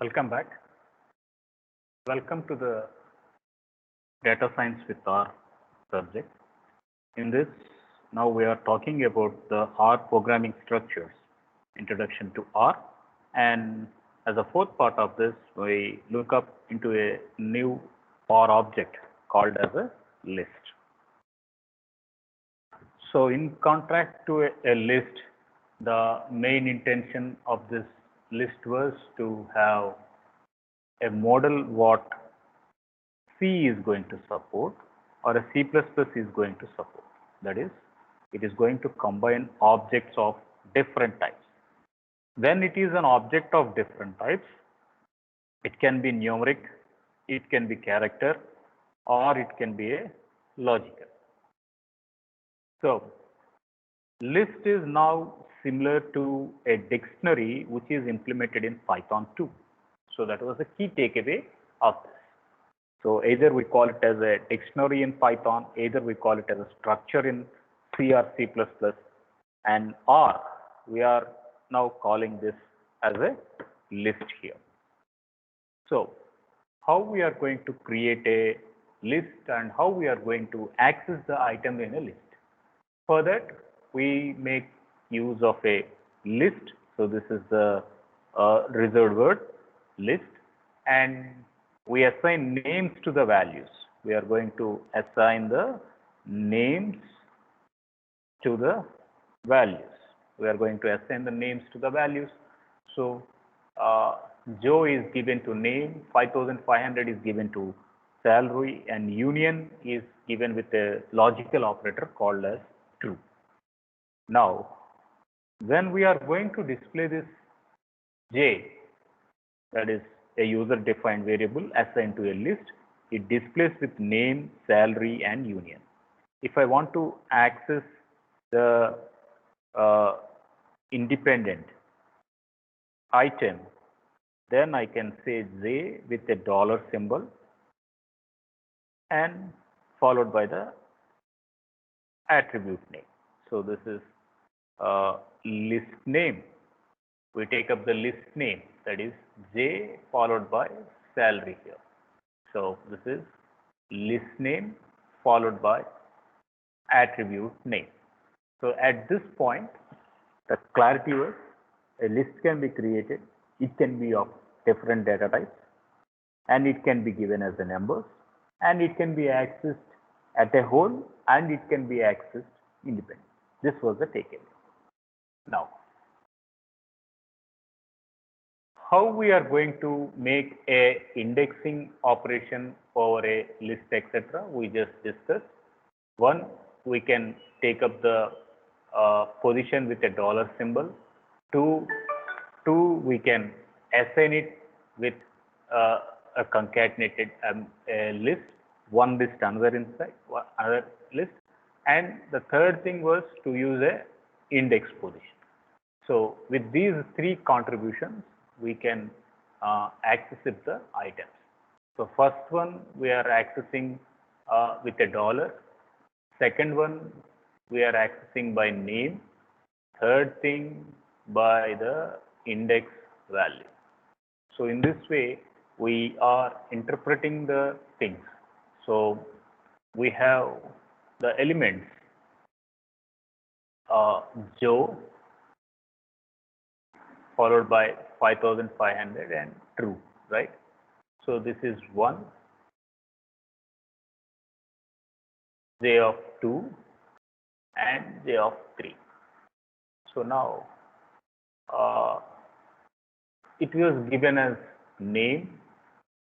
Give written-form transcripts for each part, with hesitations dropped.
Welcome back. Welcome to the data science with R subject. In this, now we are talking about the R programming structures, introduction to R. And as a fourth part of this, we look up into a new R object called as a list. So in contrast to a list, the main intention of this list was to have a model what C is going to support or a C++ is going to support. That is, it is going to combine objects of different types. When it is an object of different types, it can be numeric, it can be character, or it can be a logical. So, list is now similar to a dictionary which is implemented in Python 2. So, that was the key takeaway of this. So either we call it as a dictionary in Python, either we call it as a structure in C or C++, and R, we are now calling this as a list here. So how we are going to create a list and how we are going to access the item in a list. For that, we make use of a list. So this is the reserved word list, and we assign names to the values. We are going to assign the names to the values. We are going to assign the names to the values. So Joe is given to name, 5,500 is given to salary, and union is given with a logical operator called as true. Now, when we are going to display this J, that is a user defined variable assigned to a list, it displays with name, salary, and union. If I want to access the independent item, then I can say J with a dollar symbol and followed by the attribute name. So this is list name. We take up the list name, that is J followed by salary here. So this is list name followed by attribute name. So at this point, the clarity was a list can be created. It can be of different data types, and it can be given as a numbers, and it can be accessed at a whole, and it can be accessed independently. This was the takeaway. Now, how we are going to make a indexing operation over a list, etc., we just discussed. One, we can take up the position with a dollar symbol. Two, we can assign it with a concatenated list, one list another inside another list, and the third thing was to use a index position. So with these three contributions, we can access the items. So first one we are accessing with a dollar. Second one we are accessing by name. Third thing by the index value. So in this way we are interpreting the things. So we have the elements Joe followed by 5,500 and true, right? So this is 1, J of 2 and J of 3. So now it was given as name,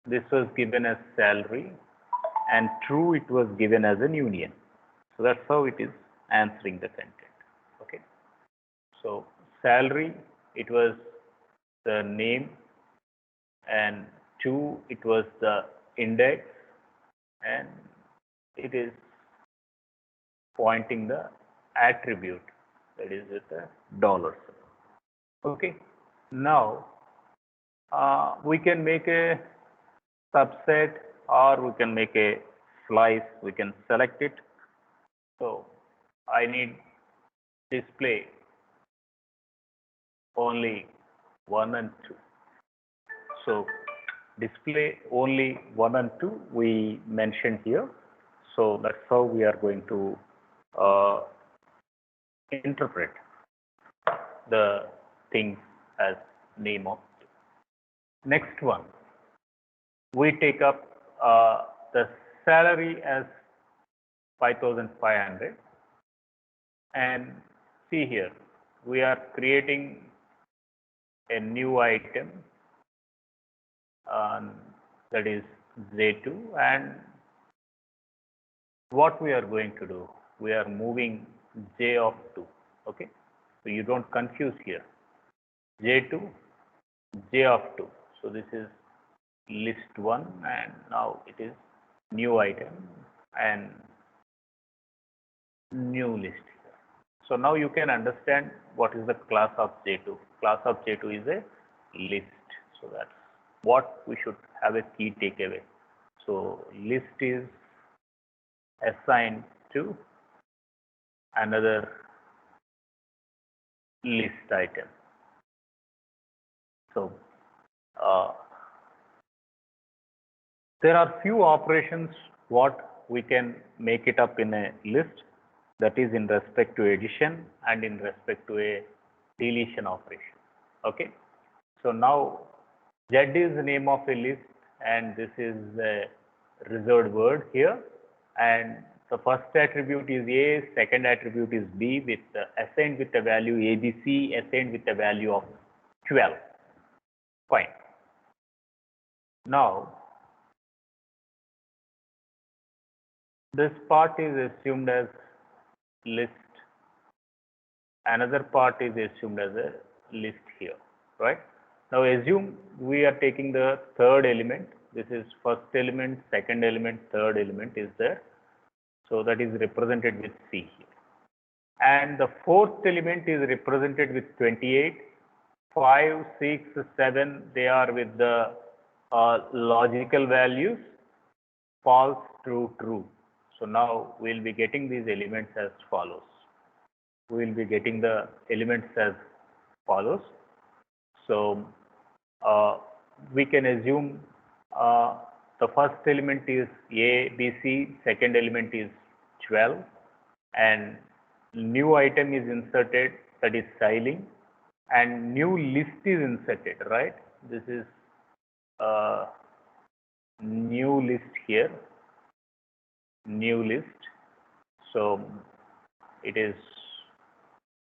this was given as salary, and true it was given as an union. So that's how it is answering the content. Okay. So salary, it was the name, and 2 it was the index, and it is pointing the attribute, that is with the dollar. Okay. Now we can make a subset or we can make a slice. We can select it. So I need display only 1 and 2. So display only 1 and 2 we mentioned here. So that's how we are going to interpret the things as name of. Next one, we take up the salary as 5,500, and see here we are creating a new item, that is J2, and what we are going to do, we are moving J of 2. Okay, so you don't confuse here. J2, J of 2. So this is list 1, and now it is new item and new list here. So now you can understand what is the class of J2. Class of J2 is a list. So that's what we should have a key takeaway. So list is assigned to another list item. So there are few operations what we can make it up in a list, that is in respect to addition and in respect to a deletion operation. Okay. So now Z is the name of a list, and this is a reserved word here, and the first attribute is A, second attribute is B, with assigned with the value ABC, assigned with the value of 12. Fine. Now this part is assumed as list, another part is assumed as a list here, right? Now assume we are taking the third element. This is first element, second element, third element is there. So that is represented with C here. And the fourth element is represented with 28. 5, 6, 7, they are with the logical values, false, true, true. So now we will be getting these elements as follows. We will be getting the elements as follows. So we can assume the first element is A, B, C, second element is 12, and new item is inserted, that is styling, and new list is inserted, right? This is new list here, new list. So it is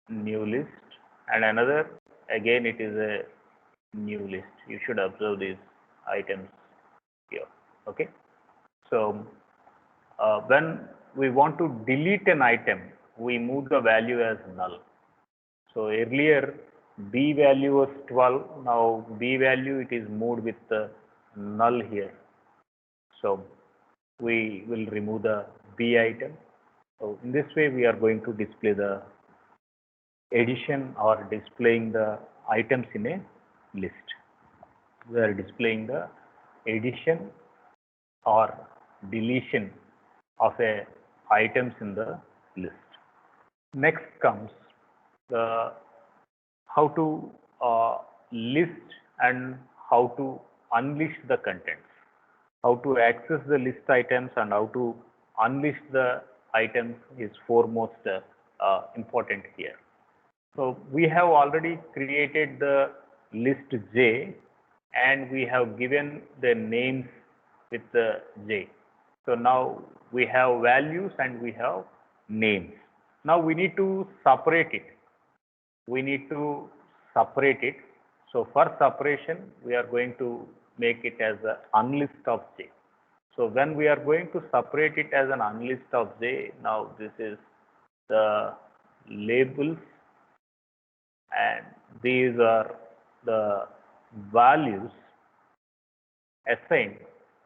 new list, and another, again it is a new list. You should observe these items here. Okay. So when we want to delete an item, we move the value as null. So earlier B value was 12, now B value it is moved with the null here. So we will remove the B item. So in this way we are going to display the addition or displaying the items in a list. We are displaying the addition or deletion of a items in the list. Next comes the how to list and how to unlist the contents, how to access the list items and how to unlist the items is foremost important here. So we have already created the list J, and we have given the names with the J. So now we have values and we have names. Now we need to separate it. We need to separate it. So for separation, we are going to make it as an unlist of J. So when we are going to separate it as an unlist of J, now this is the labels, and these are the values assigned,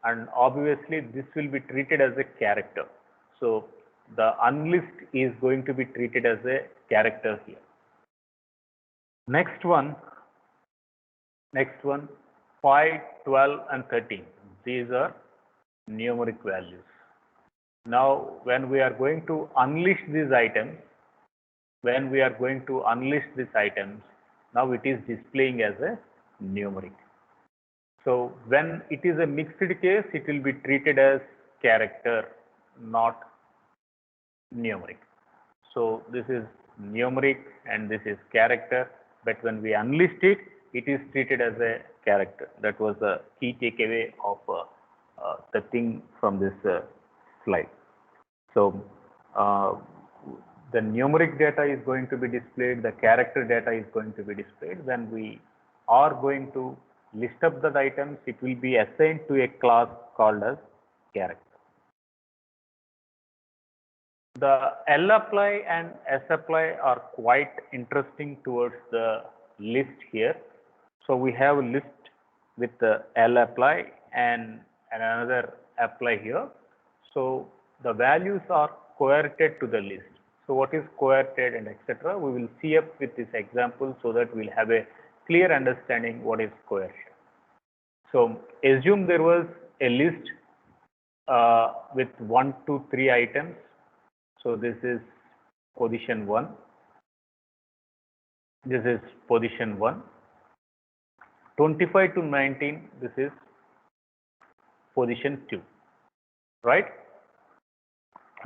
and obviously this will be treated as a character. So the unlist is going to be treated as a character here. Next one, 5, 12 and 13. These are numeric values. Now when we are going to unlist these items, now it is displaying as a numeric. So when it is a mixed case, it will be treated as character, not numeric. So this is numeric and this is character, but when we unlist it, it is treated as a character. That was the key takeaway of the thing from this slide. So the numeric data is going to be displayed, the character data is going to be displayed. When we are going to list up the items, it will be assigned to a class called as character. The lapply and sapply are quite interesting towards the list here. So we have a list with the lapply and another apply here. So the values are coerted to the list. So what is coerted and etc. We will see up with this example so that we'll have a clear understanding what is coercion. So assume there was a list with 1, 2, 3 items. So this is position 1. This is position 1. 25 to 19, this is position 2, right?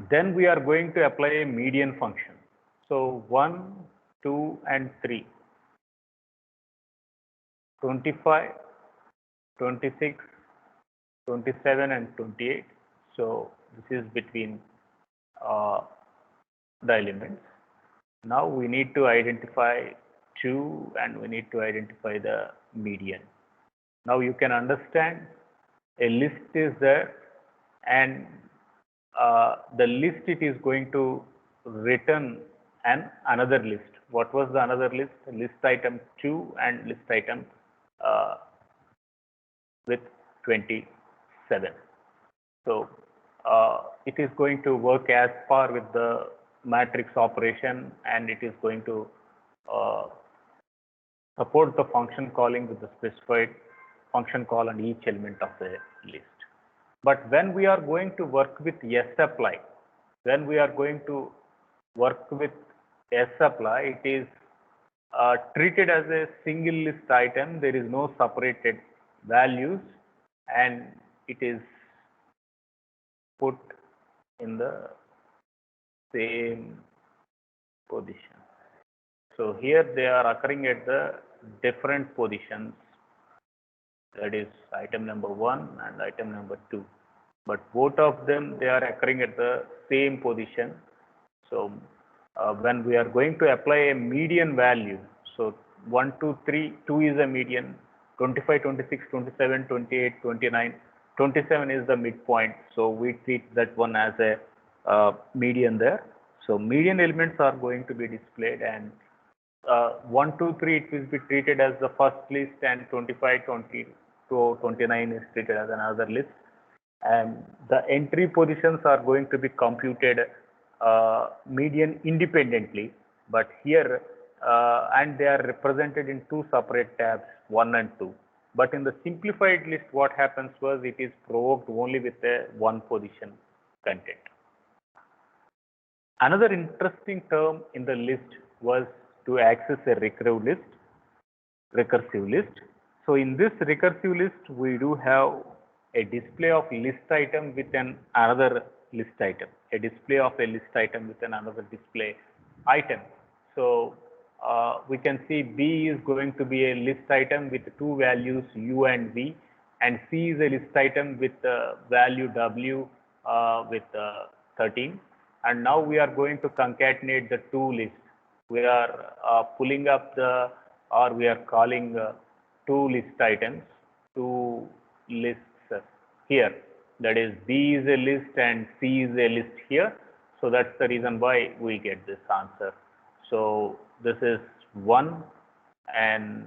Then we are going to apply a median function. So 1, 2, and 3. 25, 26, 27, and 28. So this is between the elements. Now we need to identify 2 and we need to identify the median. Now you can understand a list is there and the list it is going to return another list. What was the another list? List item 2 and list item with 27. So it is going to work as per with the matrix operation and it is going to support the function calling with the specified function call on each element of the list. But when we are going to work with sapply, when we are going to work with sapply, it is treated as a single list item. There is no separated values and it is put in the same position. So here they are occurring at the different positions, that is item number 1 and item number 2. But both of them, they are occurring at the same position. So when we are going to apply a median value, so 1, 2, 3, 2 is a median, 25, 26, 27, 28, 29, 27 is the midpoint. So we treat that one as a median there. So median elements are going to be displayed and 1, 2, 3 it will be treated as the first list and 25, 20 to 29 is treated as another list. And the entry positions are going to be computed median independently, but here and they are represented in 2 separate tabs, 1 and 2. But in the simplified list, what happens was it is provoked only with a 1 position content. Another interesting term in the list was to access a recursive list. So in this recursive list, we do have a display of list item with another list item, a display of a list item with another display item. So we can see B is going to be a list item with 2 values U and V, and C is a list item with value W with 13. And now we are going to concatenate the 2 lists. We are pulling up we are calling 2 list items, 2 lists here. That is B is a list and C is a list here. So that's the reason why we get this answer. So this is 1 and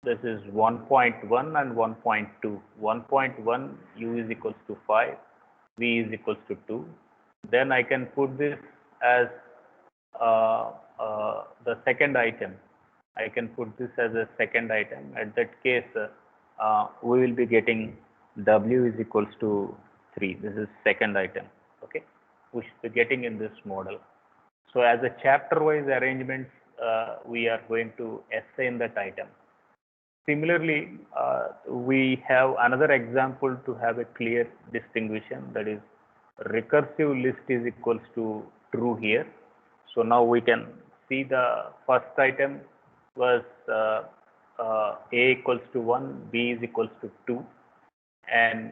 this is 1.1 and 1.2. 1.1 U is equals to 5, V is equals to 2. Then I can put this as the second item. I can put this as a second item. At that case, we will be getting W is equals to 3. This is second item. Okay, we should be getting in this model. So as a chapter-wise arrangement, we are going to assign that item. Similarly, we have another example to have a clear distinction, that is recursive list is equals to true here. So now we can see the first item was A equals to 1, B is equals to 2, and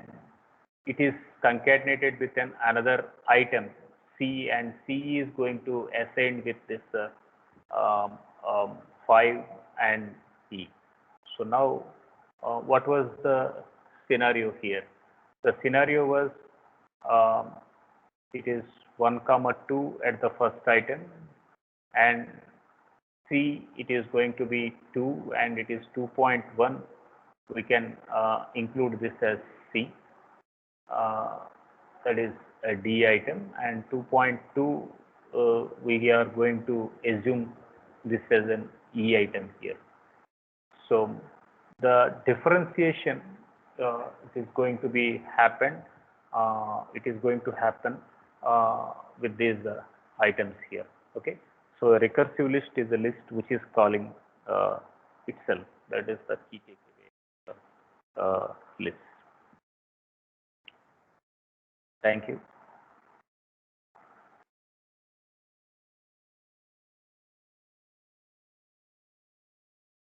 it is concatenated with another item C, and C is going to ascend with this um, 5 and E. So now, what was the scenario here? The scenario was um, it is 1 comma 2 at the first item, and C it is going to be 2 and it is 2.1. We can include this as C. That is a D item, and 2.2 we are going to assume this as an E item here. So the differentiation is going to be happen. It is going to happen with these items here. Okay. So a recursive list is a list which is calling itself. That is the key takeaway list. Thank you.